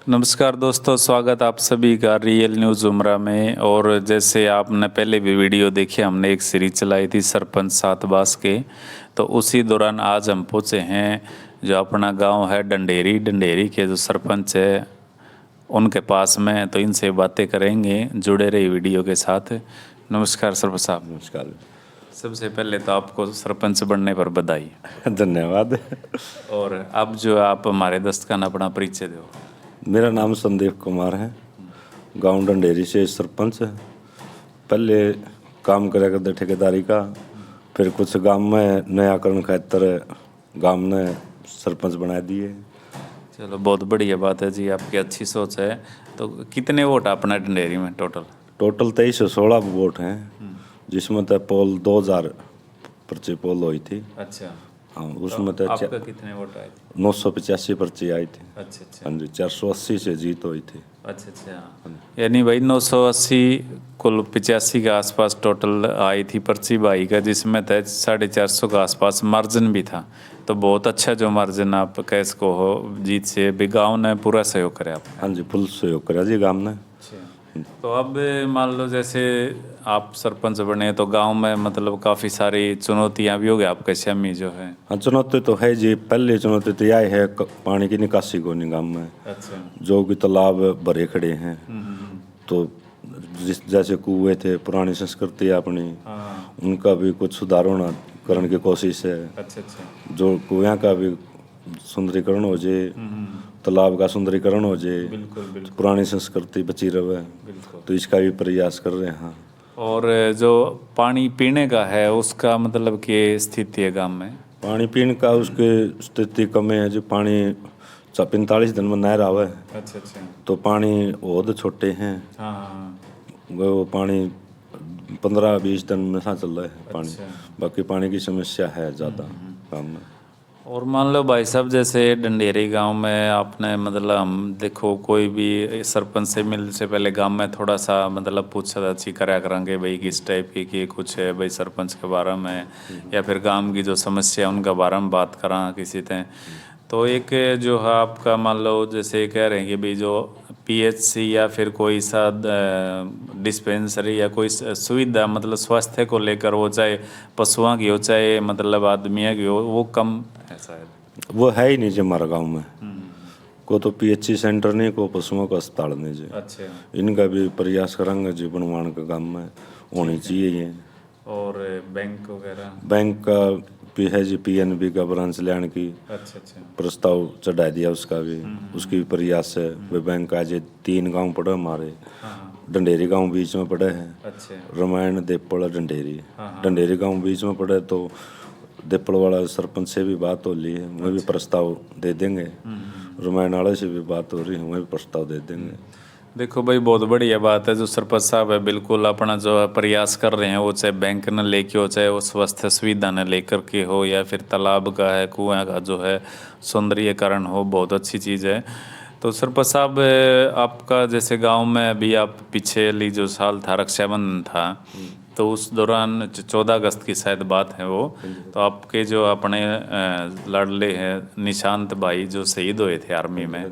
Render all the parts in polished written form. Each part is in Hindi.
नमस्कार दोस्तों, स्वागत आप सभी का रियल न्यूज़ उमरा में। और जैसे आपने पहले भी वीडियो देखी, हमने एक सीरीज चलाई थी सरपंच सातबास के, तो उसी दौरान आज हम पहुँचे हैं जो अपना गांव है डंडेरी के जो सरपंच है उनके पास में, तो इनसे बातें करेंगे। जुड़े रही वीडियो के साथ। नमस्कार सरपंच साहब। नमस्कार। सबसे पहले तो आपको सरपंच बनने पर बधाई। धन्यवाद। और अब जो आप हमारे दस्तकान अपना परिचय दो। मेरा नाम संदीप कुमार है, गांव डंडेरी से सरपंच है। पहले काम करा करते ठेकेदारी का, फिर कुछ गांव में नयाकरण खातर गांव ने सरपंच बना दिए। चलो, बहुत बढ़िया बात है जी, आपकी अच्छी सोच है। तो कितने वोट अपना डंडेरी में टोटल? टोटल 2316 वोट हैं, जिसमें तो पोल 2000 पर्ची पोल हुई थी। अच्छा, हाँ, उसमें तो आपका कितने वोट आए थे? 985 पर्ची आई थी। अच्छा अच्छा हाँ जी, 480 से जीत हुई थी। अच्छा अच्छा, यानी भाई 980 कुल 85 के आसपास टोटल आई थी पर्ची भाई का, जिसमें तो 450 के आसपास मार्जिन भी था। तो बहुत अच्छा जो मार्जिन आप कैस को हो जीत से भी, गाँव ने पूरा सहयोग करे आप। हाँ जी, फुल सहयोग करा जी गांव ने। तो अब मान लो जैसे आप सरपंच बने तो गांव में मतलब काफ़ी सारी चुनौतियां भी होगी आपके सामने जो है। हाँ, चुनौती तो है जी। पहली चुनौती तो यह है पानी की निकासी को निगम में, अच्छा। जो कि तालाब भरे खड़े हैं। तो जैसे कुएं थे, पुरानी संस्कृति है अपनी, हाँ। उनका भी कुछ सुधार होना करने की कोशिश है। अच्छा अच्छा। जो कुएं का भी सुंदरीकरण हो जाए, तालाब का सुंदरीकरण हो जाए, बिल्कुल बिल्कुल पुरानी संस्कृति बची रहे, बिल्कुल। तो इसका भी प्रयास कर रहे हैं। और जो पानी पीने का है उसका मतलब कि स्थिति है गांव में? पानी पीने का उसकी स्थिति कम है जो पानी 45 दिन में नहर आवे, अच्छा अच्छा। तो पानी और छोटे हैं। हाँ हाँ। वो पानी 15-20 दिन में सा चल रहा है पानी। अच्छा। बाकी पानी की समस्या है ज़्यादा काम में। और मान लो भाई साहब, जैसे डंडेरी गांव में आपने मतलब हम देखो कोई भी सरपंच से मिलने से पहले गांव में थोड़ा सा मतलब पूछताछ करा करेंगे भाई किस टाइप की कुछ है भाई सरपंच के बारे में, या फिर गांव की जो समस्या है उनके बारे में बात करा किसी से। तो एक जो है आपका मान लो जैसे कह रहे हैं कि भाई जो पीएचसी या फिर कोई सा डिस्पेंसरी या कोई सुविधा मतलब स्वास्थ्य को लेकर हो, चाहे पशुओं की हो चाहे मतलब आदमियों की हो, वो कम है शायद। वो है ही नहीं जी हमारे गाँव में। को तो पीएचसी सेंटर नहीं, को पशुओं का अस्पताल नहीं जी। अच्छा। इनका भी प्रयास करेंगे जी, बनवाने का काम में होनी चाहिए ये। और बैंक वगैरह? बैंक का भी है जी, पीएनबी का ब्रांच लेने की अच्छा अच्छा। प्रस्ताव चढ़ा दिया, उसका भी उसकी भी प्रयास है। वे बैंक आज 3 गांव पड़े हमारे, डंडेरी गांव बीच में पड़े हैं। अच्छा। रामायण देपड़ डंडेरी, डंडेरी गांव बीच में पड़े, तो देपड़ वाला सरपंच से भी बात हो ली है, वह भी प्रस्ताव दे देंगे। रामायण वाले से भी बात हो रही है, वह भी प्रस्ताव दे देंगे। देखो भाई, बहुत बढ़िया बात है जो सरपंच साहब है बिल्कुल अपना जो है प्रयास कर रहे हैं, वो चाहे बैंक न लेके हो चाहे वो स्वास्थ्य सुविधा न लेकर के हो या फिर तालाब का है कुआं का जो है सौंदर्यीकरण हो, बहुत अच्छी चीज़ है। तो सरपंच साहब, आपका जैसे गांव में अभी आप पिछले जो साल था रक्षाबंधन था, तो उस दौरान 14 अगस्त की शायद बात है वो, तो आपके जो अपने लाडले हैं निशांत भाई जो शहीद हुए थे आर्मी में,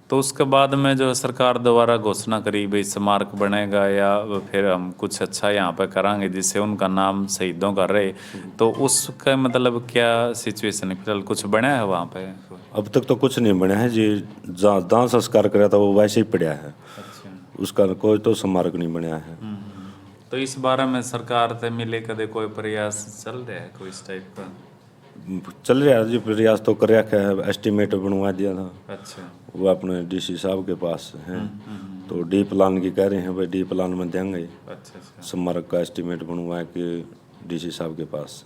तो उसके बाद में जो सरकार द्वारा घोषणा करी भाई स्मारक बनेगा या फिर हम कुछ अच्छा यहाँ पे करांगे जिससे उनका नाम शहीदों का रहे, तो उसका मतलब क्या सिचुएशन है फिलहाल? कुछ बना है वहाँ पे? अब तक तो कुछ नहीं बना है जी। जहाँ संस्कार कराया था वो वैसे ही पड़ा है, अच्छा। उसका कोई तो स्मारक नहीं बना है। तो इस बारे में सरकार से मिले कदे कोई प्रयास चल रहा है कोई इस टाइप का? चल रहा है जी प्रयास, तो कर रखा है, एस्टिमेट बनवा दिया था। अच्छा। वो अपने डीसी साहब के पास है, तो डी प्लान की कह रहे हैं, भाई डी प्लान में देंगे। अच्छा अच्छा। स्मारक का एस्टिमेट बनवा के डीसी साहब के पास।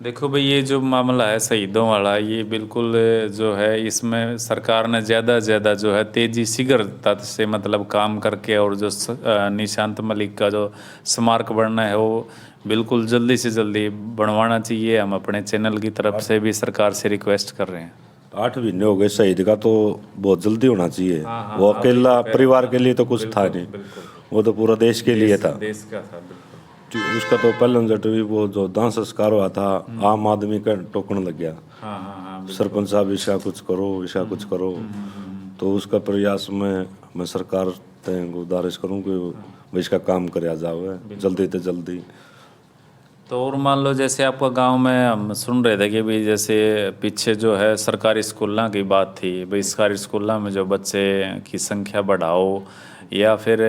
देखो भाई, ये जो मामला है शहीदों वाला, ये बिल्कुल जो है इसमें सरकार ने ज़्यादा से ज़्यादा जो है तेजी शीघ्रता से मतलब काम करके, और जो निशांत मलिक का जो स्मारक बनना है वो बिल्कुल जल्दी से जल्दी बनवाना चाहिए। हम अपने चैनल की तरफ से भी सरकार से रिक्वेस्ट कर रहे हैं। 8 महीने हो गए शहीद का, तो बहुत जल्दी होना चाहिए। हाँ, वो हाँ, अकेला वही तो परिवार के लिए तो कुछ था बिल्कुल नहीं, बिल्कुल। वो तो पूरा देश के लिए था। देश का था बिल्कुल। उसका तो पहले जट भी वो जो दाह संस्कार हुआ था, आम आदमी का टोकने लग गया। हाँ हाँ हाँ बिल्कुल। सरपंच साहब इसका कुछ करो, इसका कुछ करो। तो उसका प्रयास मैं सरकार ते गुजारिश करूँ कि भाई इसका काम कराया जावे जल्दी से जल्दी। तो और मान लो जैसे आपका गांव में हम सुन रहे थे कि भाई जैसे पीछे जो है सरकारी स्कूलों की बात थी, भाई सरकारी स्कूलों में जो बच्चे की संख्या बढ़ाओ, या फिर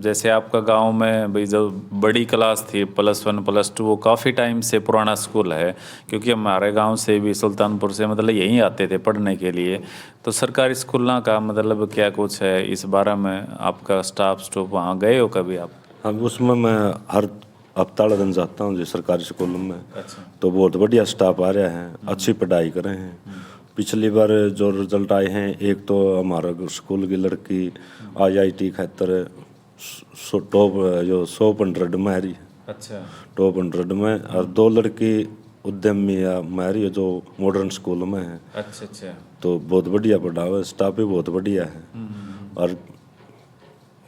जैसे आपका गांव में भाई जो बड़ी क्लास थी +1 +2 वो काफ़ी टाइम से पुराना स्कूल है, क्योंकि हमारे गांव से भी सुल्तानपुर से मतलब यहीं आते थे पढ़ने के लिए। तो सरकारी स्कूलों का मतलब क्या कुछ है इस बारे में, आपका स्टाफ वहाँ गए हो कभी आप? हाँ, उसमें मैं हर हफ्ता दिन जाता हूँ जी सरकारी स्कूल में। अच्छा। तो बहुत बढ़िया स्टाफ आ रहा है, अच्छी पढ़ाई कर रहे हैं। पिछली बार जो रिजल्ट आए हैं, एक तो हमारा स्कूल की लड़की IIT खातर टॉप जो 100 में आ रही है, अच्छा। टॉप 100 में, और 2 लड़की उद्यमी या मैरी है जो मॉडर्न स्कूल में है। अच्छा। अच्छा। तो बहुत बढ़िया पढ़ा हुआ है, स्टाफ भी बहुत बढ़िया है, और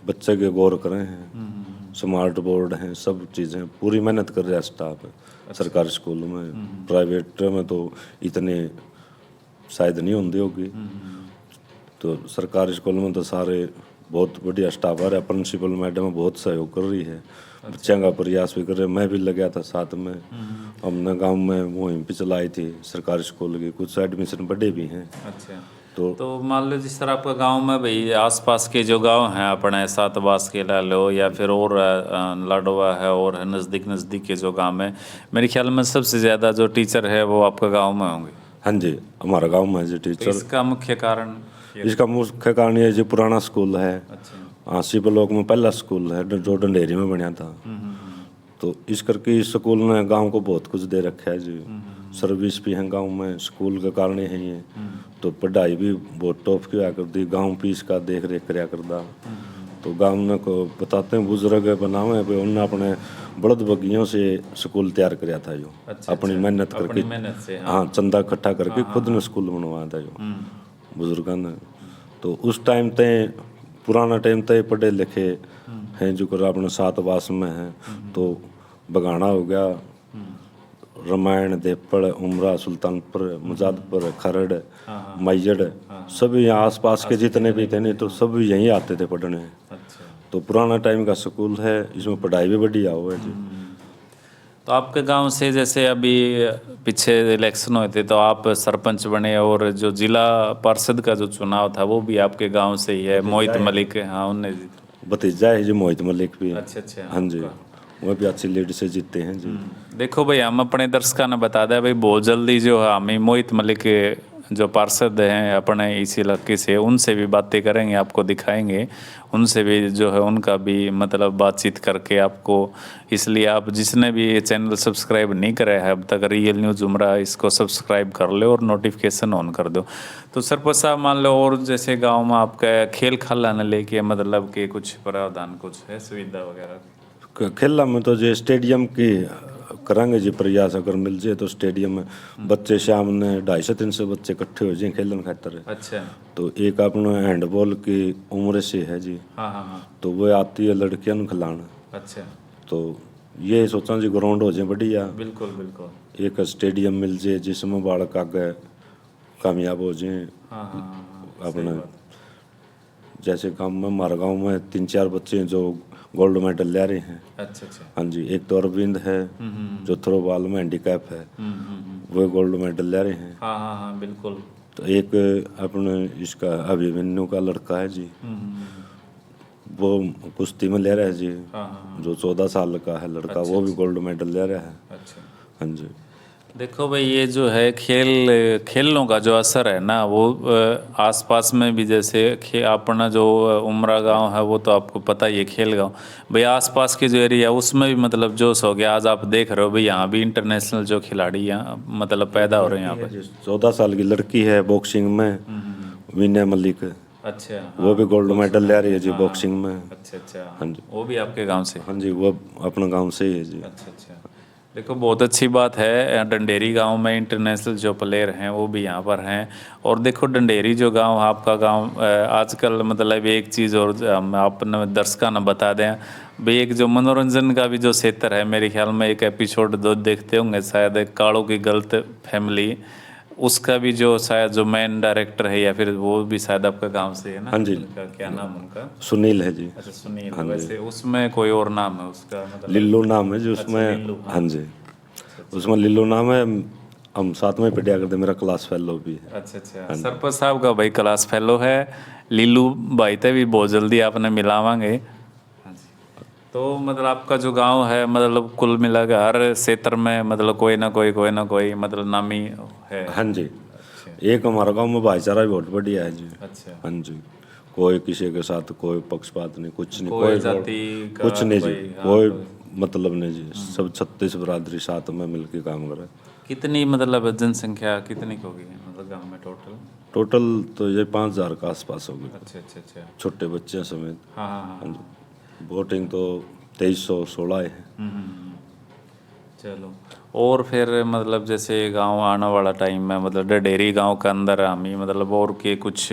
बच्चे के गौर कर रहे हैं, स्मार्ट बोर्ड हैं, सब चीज़ें पूरी मेहनत कर रहा है स्टाफ सरकारी स्कूल में। प्राइवेट में तो इतने शायद नहीं होती होगी, तो सरकारी स्कूल में तो सारे बहुत बढ़िया स्टाफ आ रहा है। प्रिंसिपल मैडम बहुत सहयोग कर रही है, बच्चों का प्रयास भी कर रहे हैं। मैं भी लगा था साथ में, हमने गांव में मुहिम भी चलाई थी सरकारी स्कूल की, कुछ एडमिशन बढ़े भी हैं। अच्छा। तो मान लो जिस तरह आपका गांव में भाई आसपास के जो गांव हैं अपने सातवास के ला लो, या फिर और लाडोवा है और नज़दीक नज़दीक के जो गांव में, मेरे ख्याल में सबसे ज़्यादा जो टीचर है वो आपका गांव में होंगे। हाँ जी, हमारा गांव में जी तो टीचर। इसका मुख्य कारण? इसका मुख्य कारण ये जो पुराना स्कूल है, अच्छा। सी ब्लॉक में पहला स्कूल है जो डंडेरी में बना था। तो इस करके इस स्कूल ने गांव को बहुत कुछ दे रखा है जी। सर्विस भी है गांव में, स्कूल के कारण ही है। तो पढ़ाई भी बहुत टॉप की हुआ करती, गांव भी इसका देख रेख कराया करता। तो गांव ने को बताते हैं बुजुर्ग बनावे पे उन्होंने अपने बड़द बगियों से स्कूल तैयार कराया था जो। अच्छा। अपनी मेहनत करके, मेहनत से। हाँ, चंदा इकट्ठा करके खुद ने स्कूल बनवाया था जो बुजुर्गों ने। तो उस टाइम ते पुराना टाइम ते पढ़े लिखे हैं जो कर अपने सातवास में हैं। तो बगाना हो गया, रामायण, देपड़, उमरा, सुल्तानपुर, मुजादपुर, खरड़, मैजड़, सभी यहाँ आसपास के जितने भी थे नहीं तो सब यहीं आते थे पढ़ने। अच्छा। तो पुराना टाइम का स्कूल है, इसमें पढ़ाई भी बढ़िया हुआ है जी। तो आपके गांव से जैसे अभी पीछे इलेक्शन हुए थे तो आप सरपंच बने, और जो जिला पार्षद का जो चुनाव था वो भी आपके गांव से ही है, मोहित मलिक। हाँ, उनने भतीजा है जी मोहित मलिक भी। अच्छा। अच्छा। हाँ जी, वो भी अच्छी लीड से जीते हैं जी। देखो भाई, हम अपने दर्शकों ने बता दें भाई, बहुत जल्दी जो है हम मोहित मलिक के जो पार्षद हैं अपने इस इलाके से, उनसे भी बातें करेंगे, आपको दिखाएंगे, उनसे भी जो है उनका भी मतलब बातचीत करके आपको। इसलिए आप जिसने भी ये चैनल सब्सक्राइब नहीं करा है अब तक, रियल न्यूज़ उमरा, इसको सब्सक्राइब कर लो और नोटिफिकेशन ऑन कर दो। तो सरपंच साहब मान लो, और जैसे गाँव में आपका खेल खिलाने लेके मतलब कि कुछ प्रावधान कुछ है सुविधा वगैरह? खेला में तो जो स्टेडियम की करेंगे जी प्रयास, अगर मिल जाए तो स्टेडियम में बच्चे शाम ने 250-300 बच्चे इकट्ठे हो जाए खेलने खातर। अच्छा। तो एक अपना हैंडबॉल की उम्र से है जी। हाँ। तो वो आती है लड़कियां को खिलाना। अच्छा। तो ये सोचा जी ग्राउंड हो जाए बढ़िया, बिल्कुल बिल्कुल। एक स्टेडियम मिल जाए जिसमें बालक आगे कामयाब हो जाए। हाँ। अपना जैसे गाँव में, हमारे गाँव में 3-4 बच्चे हैं जो गोल्ड मेडल ले रहे हैं। अच्छा। हाँ जी, एक तो अरविंद है जो थ्रोबॉल में हैंडीकैप है, वो गोल्ड मेडल ले रहे हैं। हाँ बिल्कुल। तो एक अपने इसका अभिमन्यु का लड़का है जी, वो कुश्ती में ले रहा है जी। जो 14 साल का है लड़का, वो भी गोल्ड मेडल ले रहा है। अच्छा। हाँ जी। देखो भाई, ये जो है खेलों का जो असर है ना, वो आसपास में भी, जैसे अपना जो उमरा गांव है वो तो आपको पता ही है खेल गांव, भाई आसपास के जो एरिया उसमें भी मतलब जोश हो गया। आज आप देख रहे हो भाई, यहाँ भी इंटरनेशनल जो खिलाड़ी यहाँ मतलब पैदा हो रहे हैं यहाँ पर। 14 साल की लड़की है बॉक्सिंग में, विनय मलिक। अच्छा। वो भी गोल्ड मेडल ले रही है जी बॉक्सिंग में। अच्छा। हाँ जी। वो भी आपके गांव से? हाँ जी, वो अपना गांव से ही है जी। अच्छा। देखो, बहुत अच्छी बात है, डंडेरी गांव में इंटरनेशनल जो प्लेयर हैं वो भी यहाँ पर हैं। और देखो, डंडेरी जो गांव है आपका गांव, आजकल मतलब एक चीज़ और हम अपने दर्शकों ने बता दें भाई, एक जो मनोरंजन का भी जो क्षेत्र है, मेरे ख्याल में एक एपिसोड 2 देखते होंगे शायद, कालों की गलत फैमिली, उसका भी जो शायद जो मेन डायरेक्टर है या फिर वो भी शायद आपका गांव से है ना? हाँ जी। उनका क्या नाम उनका? सुनील है जी। अच्छा सुनील। वैसे उसमें कोई और नाम है उसका मतलब? लिल्लू नाम है जी उसमें। लिल्लू, हाँ। हाँ जी, उसमें लिल्लू नाम है। हम साथ में पढ़ा करते, मेरा क्लास फेलो भी है। अच्छा अच्छा। सरपंच साहब का भाई क्लास फेलो है लीलू भाई ते भी बहुत जल्दी आपने मिलावांगे। हाँ जी। तो मतलब आपका जो गांव है मतलब कुल मिला के हर क्षेत्र में मतलब कोई ना कोई मतलब नामी है। हाँ जी, अच्छा एक हमारा गांव में भाईचारा भी बहुत बढ़िया है जी। अच्छा। हाँ जी, कोई किसी के साथ कोई पक्षपात नहीं, कुछ नहीं, कोई कोई जाति का कुछ नहीं जी, भाई, हाँ, कोई मतलब नहीं जी। सब 36 बरादरी साथ में मिलके काम करे। कितनी मतलब जनसंख्या कितनी की होगी मतलब गांव में टोटल? टोटल तो ये 5,000 के आसपास होगी, अच्छा अच्छा अच्छा। छोटे बच्चे समेत। हाँ हाँ हाँ। हाँ जी, वोटिंग तो 2316 है। चलो। और फिर मतलब जैसे गांव आने वाला टाइम में मतलब डडेरी गांव के अंदर हमें मतलब और के कुछ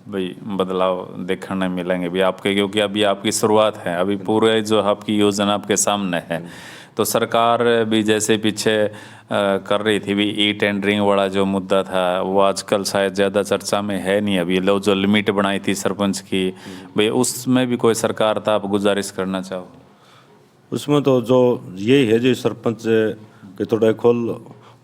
भाई बदलाव देखने मिलेंगे भी आपके, क्योंकि अभी आपकी शुरुआत है, अभी पूरे जो आपकी योजना आपके सामने है। तो सरकार भी जैसे पीछे कर रही थी भी ई टेंडरिंग वाला जो मुद्दा था वो आजकल शायद ज़्यादा चर्चा में है नहीं। अभी लो जो लिमिट बनाई थी सरपंच की भाई उसमें भी कोई सरकार था, आप गुजारिश करना चाहो? उसमें तो जो यही है जी, सरपंच के थोड़ा खोल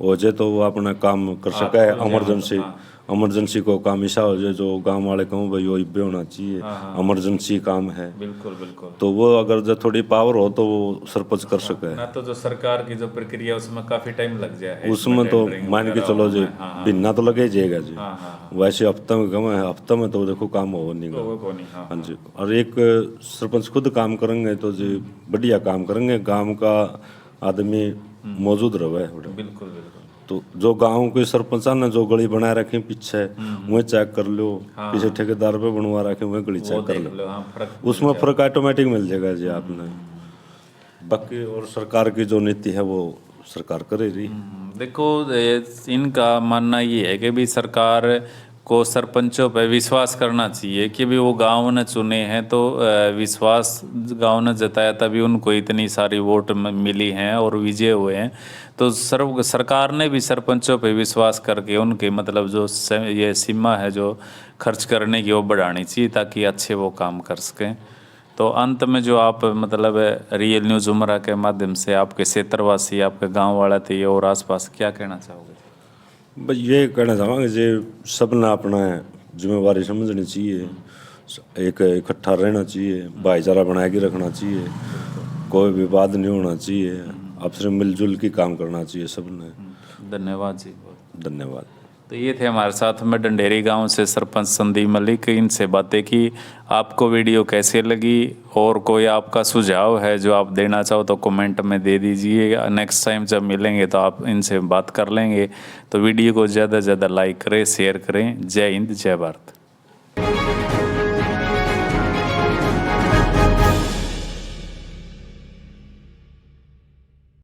हो जाए तो वो अपना काम कर सका है। इमरजेंसी इमरजेंसी को काम ऐसा हो जाए जो गांव वाले कहूँ भाई वही भी होना चाहिए, इमरजेंसी काम है। बिल्कुल बिल्कुल। तो वो अगर जो थोड़ी पावर हो तो वो सरपंच कर सके। ना तो जो सरकार की जो प्रक्रिया उसमें काफी टाइम लग जाए उसमें तो मान के चलो जी, बिना तो लगे जाएगा जी। हाँ हाँ वैसे हफ्ते में कम है, हफ्ते में तो देखो काम हो नहीं गा। को नहीं। हाँ हाँ जी, और एक सरपंच खुद काम करेंगे तो जी बढ़िया काम करेंगे, गांव का आदमी मौजूद रहे। बिल्कुल बिल्कुल। तो जो गांव के सरपंच ने जो गली बना रखी पीछे वह चेक कर लो, किसी ठेकेदार पे बनवा रखे वह गली चेक कर लो, हाँ, फर्क उसमें फर्क ऑटोमेटिक मिल जाएगा जी आपने। बाकी और सरकार की जो नीति है वो सरकार करे रही। देखो इनका मानना ये है कि भी सरकार को सरपंचों पर विश्वास करना चाहिए कि भी वो गांव ने चुने हैं, तो विश्वास गांव ने जताया तभी उनको इतनी सारी वोट मिली हैं और विजय हुए हैं। तो सरकार ने भी सरपंचों पर विश्वास करके उनके मतलब जो ये सीमा है जो खर्च करने की वो बढ़ानी चाहिए ताकि अच्छे वो काम कर सकें। तो अंत में जो आप मतलब रियल न्यूज़ उमरा के माध्यम से आपके क्षेत्रवासी आपके गांव वाला थे और आसपास क्या कहना चाहोगे? बस ये कहना चाहूँगा जी, सब ने अपना जिम्मेवारी समझनी चाहिए, एक इकट्ठा रहना चाहिए, भाईचारा बना के रखना चाहिए, कोई विवाद नहीं होना चाहिए, आपस में मिलजुल के काम करना चाहिए सबने। धन्यवाद जी। धन्यवाद। तो ये थे हमारे साथ में डंडेरी गांव से सरपंच संदीप मलिक, इनसे बातें की। आपको वीडियो कैसे लगी और कोई आपका सुझाव है जो आप देना चाहो तो कमेंट में दे दीजिए। नेक्स्ट टाइम जब मिलेंगे तो आप इनसे बात कर लेंगे। तो वीडियो को ज़्यादा से ज़्यादा लाइक करें, शेयर करें। जय हिंद, जय भारत।